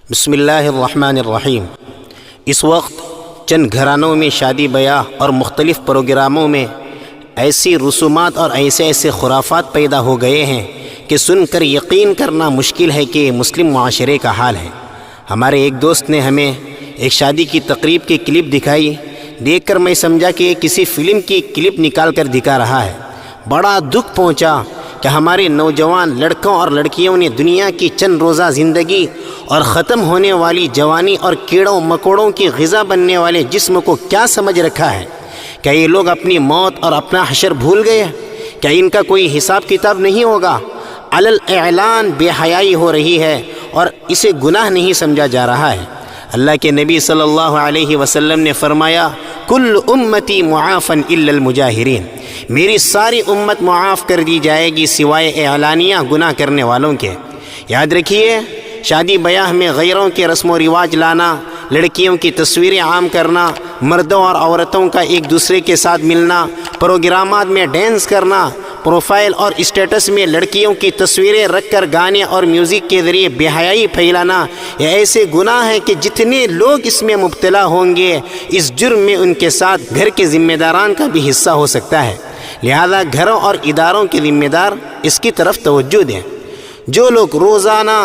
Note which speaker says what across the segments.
Speaker 1: بسم اللہ الرحمن الرحیم۔ اس وقت چند گھرانوں میں شادی بیاہ اور مختلف پروگراموں میں ایسی رسومات اور ایسے خرافات پیدا ہو گئے ہیں کہ سن کر یقین کرنا مشکل ہے کہ مسلم معاشرے کا حال ہے۔ ہمارے ایک دوست نے ہمیں ایک شادی کی تقریب کی کلپ دکھائی۔ دیکھ کر میں سمجھا کہ کسی فلم کی کلپ نکال کر دکھا رہا ہے۔ بڑا دکھ پہنچا کہ ہمارے نوجوان لڑکوں اور لڑکیوں نے دنیا کی چند روزہ زندگی اور ختم ہونے والی جوانی اور کیڑوں مکوڑوں کی غذا بننے والے جسم کو کیا سمجھ رکھا ہے؟ کیا یہ لوگ اپنی موت اور اپنا حشر بھول گئے؟ کیا ان کا کوئی حساب کتاب نہیں ہوگا؟ علل اعلان بے حیائی ہو رہی ہے اور اسے گناہ نہیں سمجھا جا رہا ہے۔ اللہ کے نبی صلی اللہ علیہ وسلم نے فرمایا، کل امتی معافن الا المجاہرین، میری ساری امت معاف کر دی جائے گی سوائے اعلانیہ گناہ کرنے والوں کے۔ یاد رکھیے، شادی بیاہ میں غیروں کے رسم و رواج لانا، لڑکیوں کی تصویریں عام کرنا، مردوں اور عورتوں کا ایک دوسرے کے ساتھ ملنا، پروگرامات میں ڈانس کرنا، پروفائل اور اسٹیٹس میں لڑکیوں کی تصویریں رکھ کر گانے اور میوزک کے ذریعے بے حیائی پھیلانا، یہ ایسے گناہ ہیں کہ جتنے لوگ اس میں مبتلا ہوں گے، اس جرم میں ان کے ساتھ گھر کے ذمہ داران کا بھی حصہ ہو سکتا ہے۔ لہذا گھروں اور اداروں کے ذمہ دار اس کی طرف توجہ دیں۔ جو لوگ روزانہ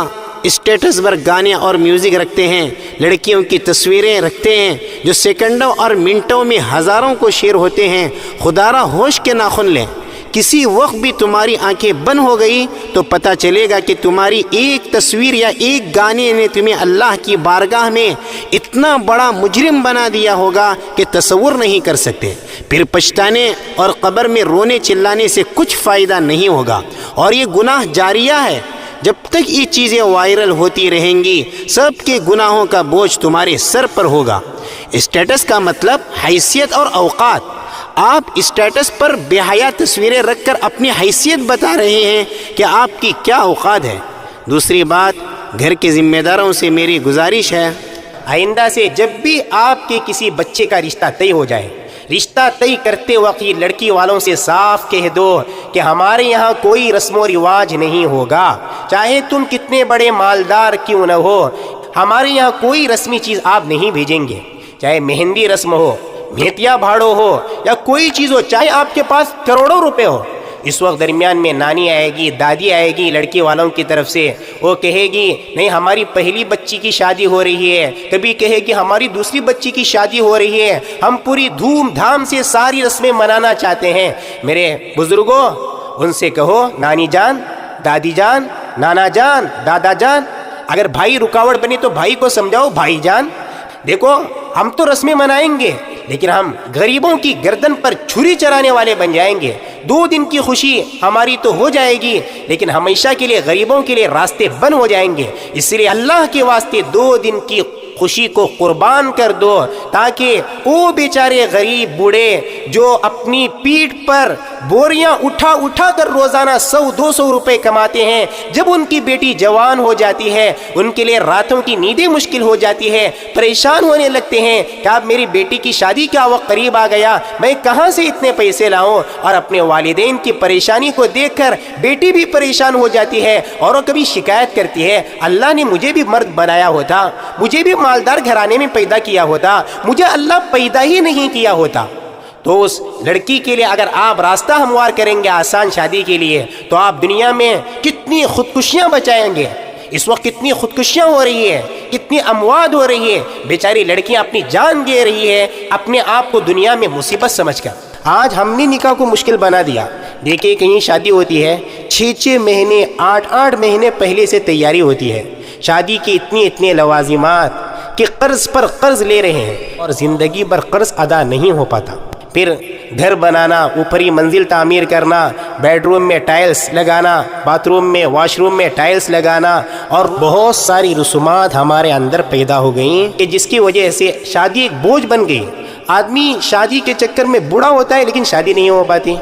Speaker 1: اسٹیٹس پر گانے اور میوزک رکھتے ہیں، لڑکیوں کی تصویریں رکھتے ہیں جو سیکنڈوں اور منٹوں میں ہزاروں کو شیئر ہوتے ہیں، خدا را ہوش کے ناخن لیں۔ کسی وقت بھی تمہاری آنکھیں بند ہو گئی تو پتہ چلے گا کہ تمہاری ایک تصویر یا ایک گانے نے تمہیں اللہ کی بارگاہ میں اتنا بڑا مجرم بنا دیا ہوگا کہ تصور نہیں کر سکتے۔ پھر پچھتانے اور قبر میں رونے چلانے سے کچھ فائدہ نہیں ہوگا، اور یہ گناہ جاریہ ہے۔ جب تک یہ چیزیں وائرل ہوتی رہیں گی، سب کے گناہوں کا بوجھ تمہارے سر پر ہوگا۔ اسٹیٹس کا مطلب حیثیت اور اوقات۔ آپ اسٹیٹس پر بے حیا تصویریں رکھ کر اپنی حیثیت بتا رہے ہیں کہ آپ کی کیا اوقات ہے۔ دوسری بات، گھر کے ذمہ داروں سے میری گزارش ہے،
Speaker 2: آئندہ سے جب بھی آپ کے کسی بچے کا رشتہ طے ہو جائے، رشتہ طے کرتے وقت یہ لڑکی والوں سے صاف کہہ دو کہ ہمارے یہاں کوئی رسم و رواج نہیں ہوگا، چاہے تم کتنے بڑے مالدار کیوں نہ ہو، ہمارے یہاں کوئی رسمی چیز آپ نہیں بھیجیں گے، چاہے مہندی رسم ہو، بھیتیا بھاڑو ہو یا کوئی چیز ہو، چاہے آپ کے پاس کروڑوں روپے ہو۔ اس وقت درمیان میں نانی آئے گی، دادی آئے گی لڑکی والوں کی طرف سے، وہ کہے گی نہیں ہماری پہلی بچی کی شادی ہو رہی ہے، کبھی کہے گی ہماری دوسری بچی کی شادی ہو رہی ہے، ہم پوری دھوم دھام سے ساری رسمیں منانا چاہتے ہیں۔ میرے بزرگوں، ان سے کہو نانی جان، دادی جان، نانا جان، دادا جان، اگر بھائی رکاوٹ بنے تو بھائی کو سمجھاؤ، بھائی جان دیکھو ہم تو رسمیں منائیں گے لیکن ہم غریبوں کی گردن پر چھری چرانے والے بن جائیں گے۔ 2 دن کی خوشی ہماری تو ہو جائے گی لیکن ہمیشہ کے لیے غریبوں کے لیے راستے بند ہو جائیں گے۔ اس لیے اللہ کے واسطے 2 دن کی خوشی کو قربان کر دو تاکہ وہ بیچارے غریب بوڑھے جو اپنی پیٹھ پر بوریاں اٹھا کر روزانہ 100-200 روپے کماتے ہیں، جب ان کی بیٹی جوان ہو جاتی ہے ان کے لیے راتوں کی نیندیں مشکل ہو جاتی ہے، پریشان ہونے لگتے ہیں کہ اب میری بیٹی کی شادی کا وقت قریب آ گیا، میں کہاں سے اتنے پیسے لاؤں؟ اور اپنے والدین کی پریشانی کو دیکھ کر بیٹی بھی پریشان ہو جاتی ہے اور وہ کبھی شکایت کرتی ہے، اللہ نے مجھے بھی مرد بنایا ہوتا، مجھے بھی مالدار گھرانے میں پیدا کیا ہوتا، مجھے اللہ پیدا ہی نہیں کیا ہوتا۔ تو اس لڑکی کے لیے اگر آپ راستہ ہموار کریں گے آسان شادی کے لیے تو آپ دنیا میں کتنی خودکشیاں بچائیں گے۔ اس وقت کتنی خودکشیاں ہو رہی ہے، کتنی اموات ہو رہی ہے، بیچاری لڑکیاں اپنی جان دے رہی ہے اپنے آپ کو دنیا میں مصیبت سمجھ کر۔ آج ہم نے نکاح کو مشکل بنا دیا۔ دیکھیے کہیں شادی ہوتی ہے 6 مہینے 8 مہینے پہلے سے تیاری ہوتی ہے، شادی کی اتنے لوازمات کہ قرض پر قرض لے رہے ہیں اور زندگی بھر قرض ادا نہیں ہو پاتا۔ پھر گھر بنانا، اوپری منزل تعمیر کرنا، بیڈ روم میں ٹائلز لگانا، باتھ روم میں واش روم میں ٹائلز لگانا، اور بہت ساری رسومات ہمارے اندر پیدا ہو گئیں کہ جس کی وجہ سے شادی ایک بوجھ بن گئی۔ آدمی شادی کے چکر میں بوڑھا ہوتا ہے لیکن شادی نہیں ہو پاتی،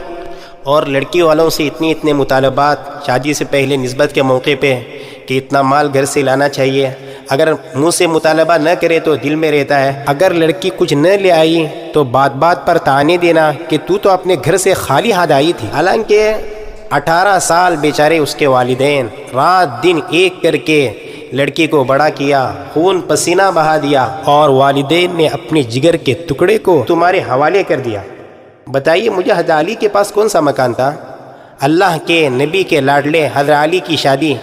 Speaker 2: اور لڑکی والوں سے اتنے مطالبات شادی سے پہلے نسبت کے موقع پہ کہ اتنا مال گھر سے لانا چاہیے۔ اگر منہ سے مطالبہ نہ کرے تو دل میں رہتا ہے، اگر لڑکی کچھ نہ لے آئی تو بات پر تانے دینا کہ تو اپنے گھر سے خالی ہاتھ آئی تھی۔ حالانکہ 18 سال بیچارے اس کے والدین رات دن ایک کر کے لڑکی کو بڑا کیا، خون پسینہ بہا دیا، اور والدین نے اپنے جگر کے ٹکڑے کو تمہارے حوالے کر دیا۔ بتائیے مجھے حضرت علی کے پاس کون سا مکان تھا؟ اللہ کے نبی کے لاڈلے حضرت علی کی شادی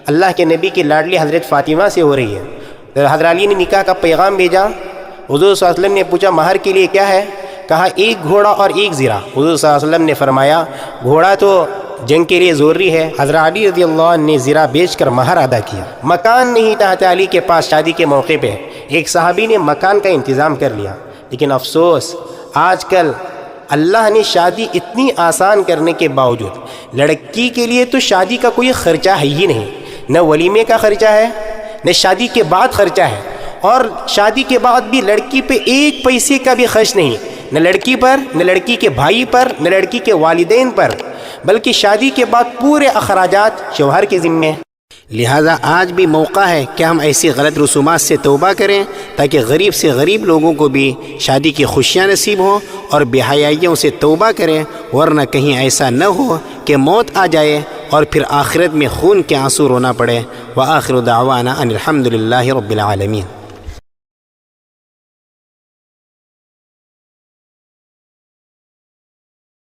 Speaker 2: اللہ کے نبی کی لاڈلی حضرت فاطمہ سے ہو رہی ہے۔ حضرت علی نے نکاح کا پیغام بھیجا، حضور صلی اللہ علیہ وسلم نے پوچھا مہر کے لیے کیا ہے؟ کہا ایک گھوڑا اور ایک زیرہ۔ حضور صلی اللہ علیہ وسلم نے فرمایا گھوڑا تو جنگ کے لیے ضروری ہے۔ حضرت علی رضی اللہ عنہ نے زیرہ بیچ کر مہر ادا کیا۔ مکان نہیں تھا حضرت علی کے پاس شادی کے موقع پہ، ایک صحابی نے مکان کا انتظام کر لیا، لیکن افسوس آج کل اللہ نے شادی اتنی آسان کرنے کے باوجود لڑکی کے لیے تو شادی کا کوئی خرچہ ہے ہی نہیں، نہ ولیمے کا خرچہ ہے، نہ شادی کے بعد خرچہ ہے، اور شادی کے بعد بھی لڑکی پہ ایک پیسے کا بھی خرچ نہیں، نہ لڑکی پر، نہ لڑکی کے بھائی پر، نہ لڑکی کے والدین پر، بلکہ شادی کے بعد پورے اخراجات شوہر کے ذمے ہیں۔
Speaker 1: لہٰذا آج بھی موقع ہے کہ ہم ایسی غلط رسومات سے توبہ کریں تاکہ غریب سے غریب لوگوں کو بھی شادی کی خوشیاں نصیب ہوں، اور بے حیائیوں سے توبہ کریں، ورنہ کہیں ایسا نہ ہو کہ موت آ جائے اور پھر آخرت میں خون کے آنسو رونا پڑے۔ وآخر دعوانا ان الحمد للہ رب العالمین۔